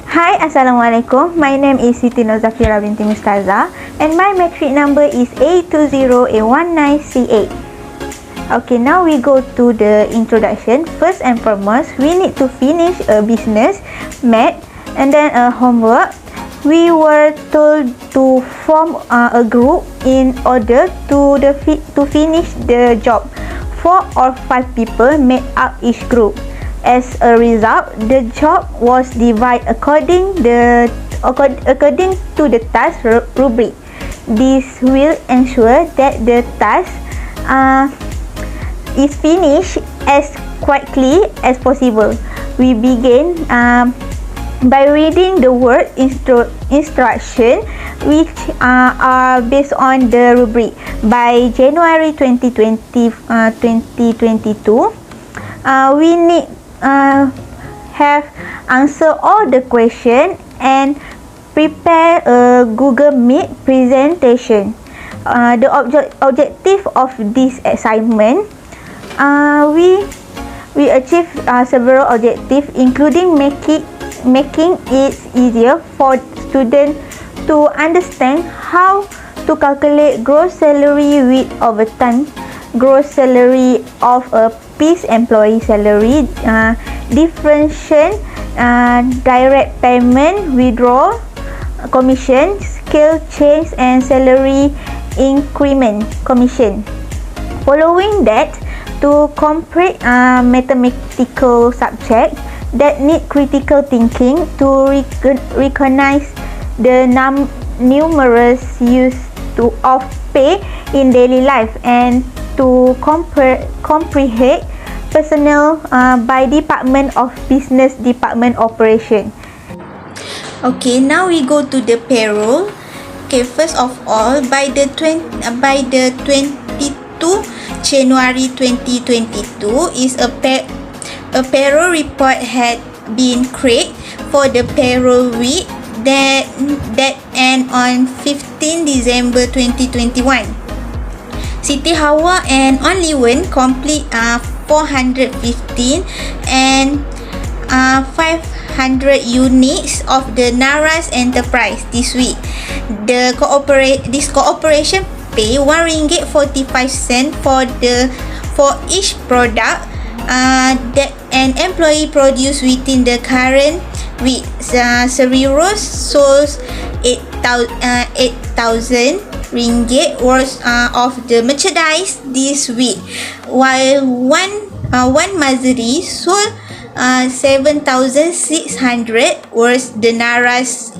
Hi, Assalamualaikum. My name is Siti Nozakira binti Mustaza and my metric number is A20A19C8. Okay, now we go to the introduction. First and foremost, we need to finish a business, math, and then a homework. We were told to form a group in order to finish the job. 4 or 5 people made up each group. As a result, the job was divided according to the task rubric. This will ensure that the task is finished as quickly as possible. We begin by reading the word instruction which are based on the rubric. By January 2022, we need have answer all the question and prepare a Google Meet presentation. The objective of this assignment, we achieve several objectives, including making it easier for students to understand how to calculate gross salary with overtime, gross salary of a piece employee salary, differentiation, direct payment, withdrawal, commission, scale change, and salary increment commission. Following that, to complete mathematical subject that need critical thinking to recognize the numerous use of pay in daily life and to comprehend personnel by Department of Business Department Operation. Okay, now we go to the payroll. Okay, first of all, by the 22 January 2022 is a payroll report had been created for the payroll week that end on 15 December 2021. Siti Hawa and Only One complete 415 and 500 units of the Naras enterprise this week. This cooperation pay RM1.45 for each product that an employee produced within the current week. Seriros sold 8,000 ringgit worth of the merchandise this week, while one Mazri sold 7,600 worth the Naras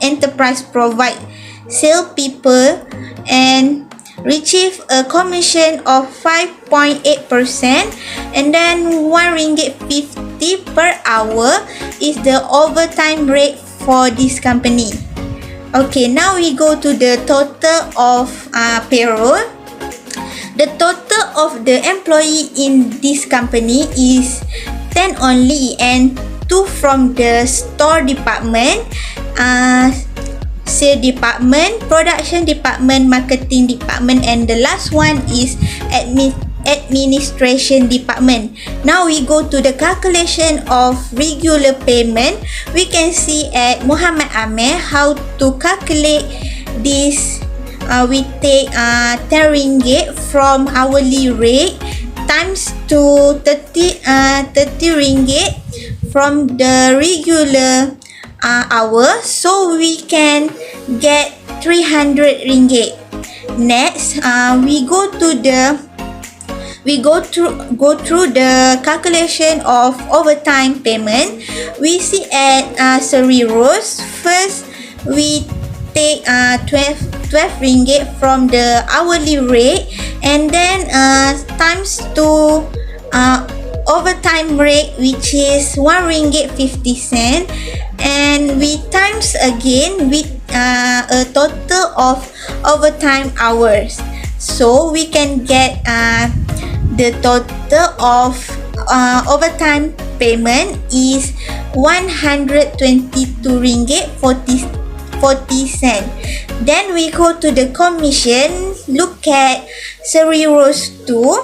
enterprise provide salespeople and receive a commission of 5.8%, and then RM1.50 per hour is the overtime rate for this company. Okay, now we go to the total of payroll. The total of the employee in this company is 10 only, and 2 from the store department, sales department, production department, marketing department, and the last one is administration department. Now we go to the calculation of regular payment. We can see at Muhammad Amir how to calculate this. We take 10 ringgit from hourly rate times to 30 ringgit from the regular hour, so we can get 300 ringgit. Next, we go through the calculation of overtime payment. We see at Seriros. First, we take 12 ringgit from the hourly rate, and then times to overtime rate, which is RM1.50, and we times again with a total of overtime hours, so we can get the total of overtime payment is RM122.40. Then we go to the commission. Look at Seriros 2.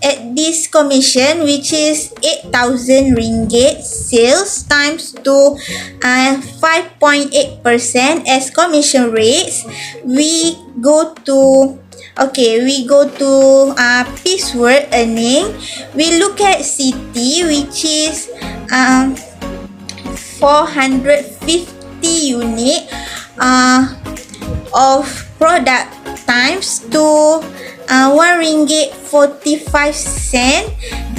at this commission, which is 8,000 ringgit, sales times to 5.8% as commission rates, we go to piecework earning. We look at CT, which is 450 unit of product times to 1 ringgit 45 cent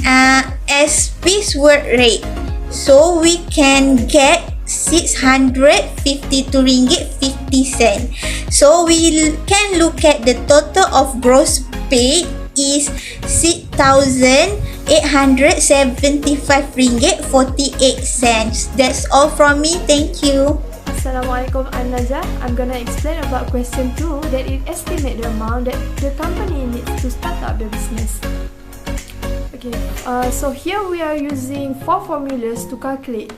as piecework rate. So we can get 652 ringgit 50 cent. So we can look at the total of gross pay is 6,875 ringgit 48 cents. That's all from me. Thank you. Assalamualaikum, I'm Najah. I'm gonna explain about question 2, that it estimate the amount that the company needs to start up the business. Okay, so here we are using 4 formulas to calculate.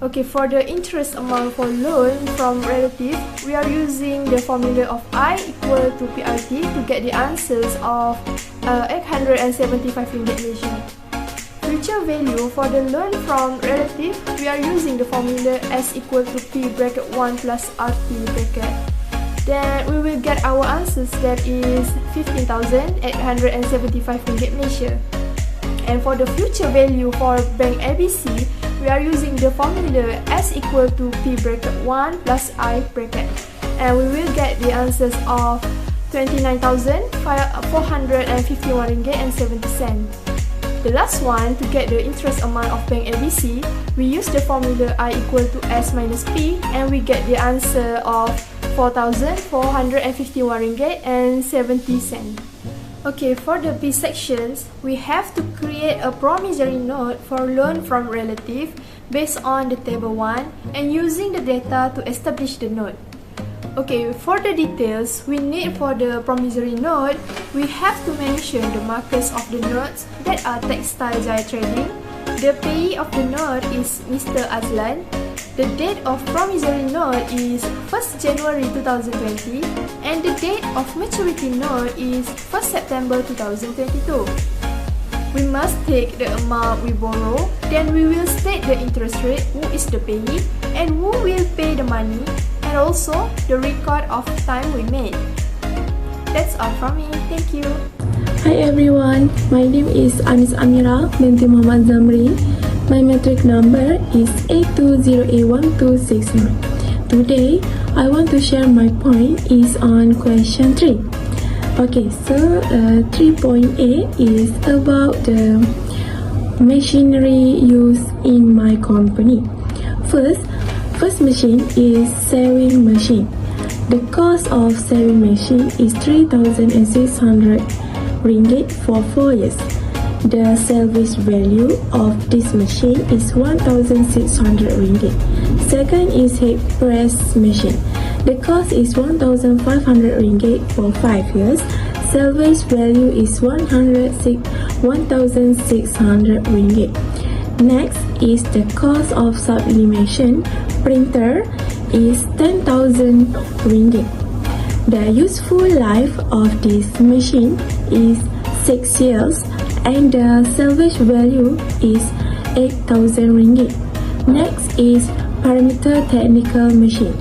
Okay, for the interest amount for loan from relative, we are using the formula of I equal to PRT to get the answers of 875 ringgit Malaysia. Future value for the loan from relative, we are using the formula S equal to P bracket 1 plus RT bracket. Then we will get our answers, that is 15,875 ringgit Malaysia. And for the future value for bank ABC, we are using the formula S equal to P bracket 1 plus I bracket. And we will get the answers of 29,451 ringgit and 70 cents. The last one, to get the interest amount of bank ABC, we use the formula I equal to S minus P, and we get the answer of 4,451 ringgit and 70 cents. Okay, for the B sections, we have to create a promissory note for loan from relative based on the table 1 and using the data to establish the note. Okay, for the details we need for the promissory note, we have to mention the markers of the notes that are Textile Jaya Trading. The payee of the note is Mr. Azlan. The date of promissory note is 1st January 2020 and the date of maturity note is 1st September 2022. We must take the amount we borrow, then we will state the interest rate, who is the payee and who will pay the money, and also the record of time we made. That's all from me. Thank you. Hi everyone, my name is Anis Amira binti Muhammad Zamri. My metric number is 820A1269. Today, I want to share my point is on question 3. Okay, so 3.8 is about the machinery used in my company. First machine is sewing machine. The cost of sewing machine is 3,600 ringgit for 4 years. The service value of this machine is 1,600 ringgit. Second is head press machine. The cost is 1,500 ringgit for 5 years. Service value is 1,600 ringgit. Next is the cost of sublimation printer is 10,000 ringgit. The useful life of this machine is 6 years and the service value is 8,000 ringgit. Next is parameter technical machine.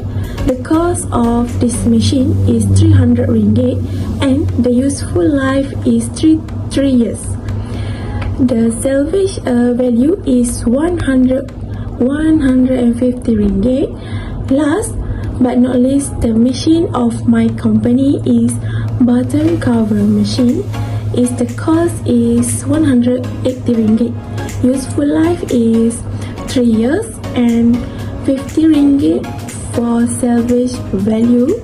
The cost of this machine is 300 ringgit and the useful life is 3 years. The salvage value is 150 ringgit. Last but not least, the machine of my company is button cover machine. The cost is 180 ringgit. Useful life is 3 years and 50 ringgit for salvage value.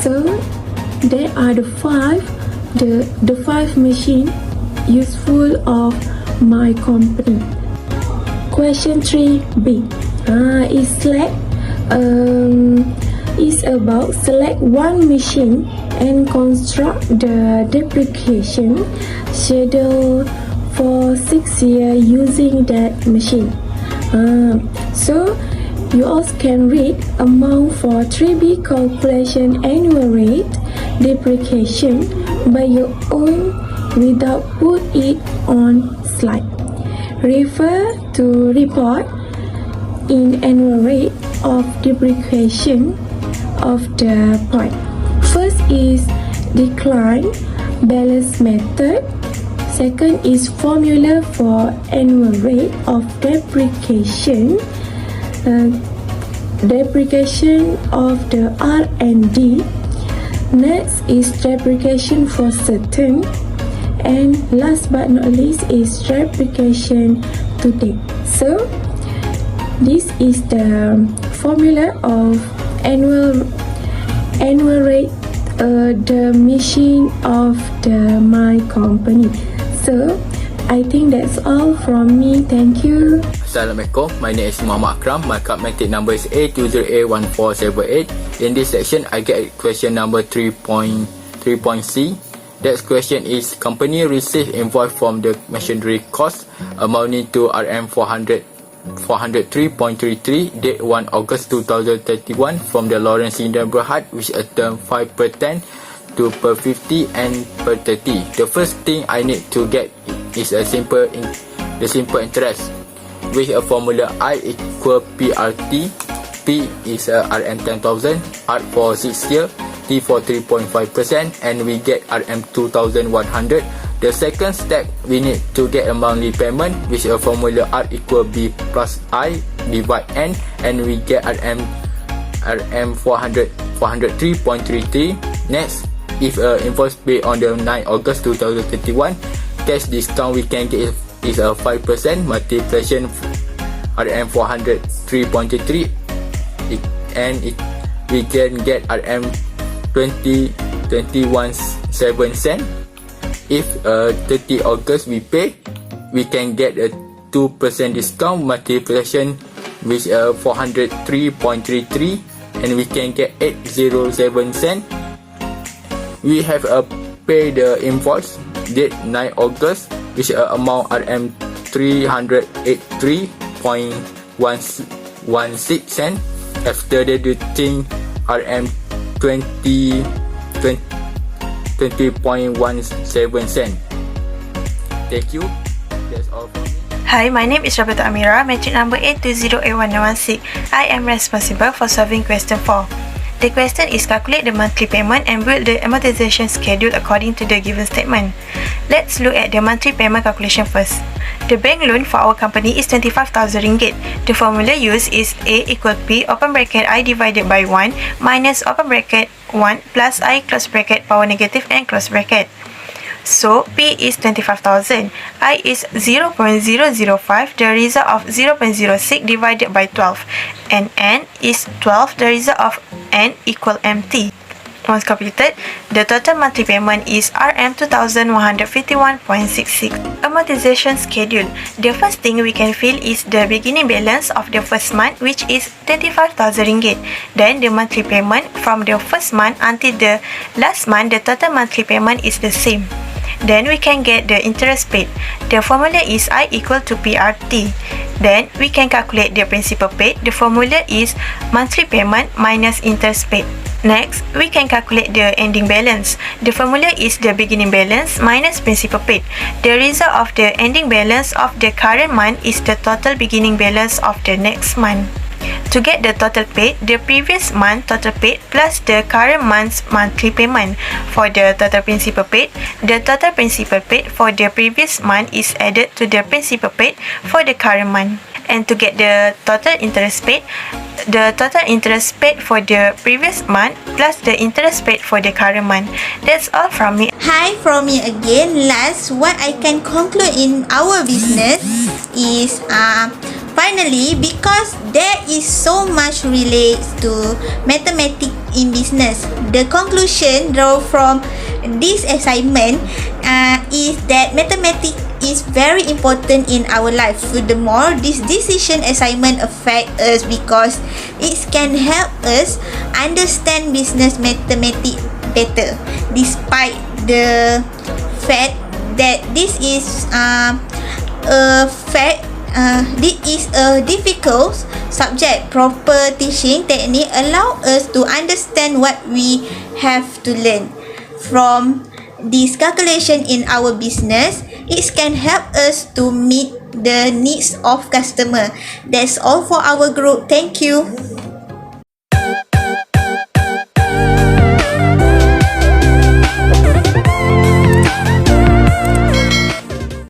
So there are the five machine useful of my company. Question 3B is about select one machine and construct the depreciation schedule for 6 years using that machine. So you also can read amount for 3B calculation annual rate depreciation by your own without put it on slide. Refer to report in annual rate of depreciation of the point. First is decline balance method. Second is formula for annual rate of depreciation. Depreciation of the R&D. Next is depreciation for certain, and last but not least is depreciation to date. So this is the formula of annual rate the machine of my company. So I think that's all from me. Thank you. Assalamualaikum, my name is Muhammad Akram. My cardmatic number is A20A1478. In this section, I get question number 3.C. That question is, company receive invoice from the machinery cost amounting to RM403.33, date 1 August 2031 from the Lawrence neighborhood, which a term 5% to per 50 and per 30. The first thing I need to get is the simple interest, with a formula I equal PRT. P is RM10,000, R for 6 year, T for 3.5%, and we get RM2,100. The second step, we need to get a monthly payment, which a formula R equal B plus I divide N, and we get RM403.33. Next, if invoice paid on the 9 August 2031, cash discount we can get is a 5% multiplication RM403.33, and we can get RM21.7 If 30 August we pay, we can get a 2% discount multiplication with 403.33, and we can get 807 cents. We have pay the invoice date 9 August, which amount RM383.16 cents after deducting RM20.17 cents. Thank you. That's all for me. Hi, my name is Roberta Amira, metric number A20A1116. I am responsible for solving question 4. The question is calculate the monthly payment and build the amortization schedule according to the given statement. Let's look at the monthly payment calculation first. The bank loan for our company is ringgit. The formula used is A equal P open bracket I divided by 1 minus open bracket 1 plus I close bracket power negative and close bracket. So P is 25,000, I is 0.005, the result of 0.06 divided by 12, and N is 12, the result of N equal MT. Once completed, the total monthly payment is RM2,151.66. Amortization schedule. The first thing we can fill is the beginning balance of the first month, which is 25,000 ringgit. Then the monthly payment from the first month until the last month, the total monthly payment is the same. Then we can get the interest paid. The formula is I equal to PRT. Then we can calculate the principal paid. The formula is monthly payment minus interest paid. Next, we can calculate the ending balance. The formula is the beginning balance minus principal paid. The result of the ending balance of the current month is the total beginning balance of the next month. To get the total paid, the previous month total paid plus the current month's monthly payment. For the total principal paid, the total principal paid for the previous month is added to the principal paid for the current month. And to get the total interest paid, the total interest paid for the previous month plus the interest paid for the current month. That's all from me. Hi from me again. Last, what I can conclude in our business is finally, because there is so much relates to mathematics in business, the conclusion drawn from this assignment is that mathematics is very important in our life. Furthermore, this decision assignment affect us because it can help us understand business mathematics better, despite the fact that this is a difficult subject. Proper teaching technique allow us to understand what we have to learn from this calculation in our business, it can help us to meet the needs of customer. That's all for our group. Thank you.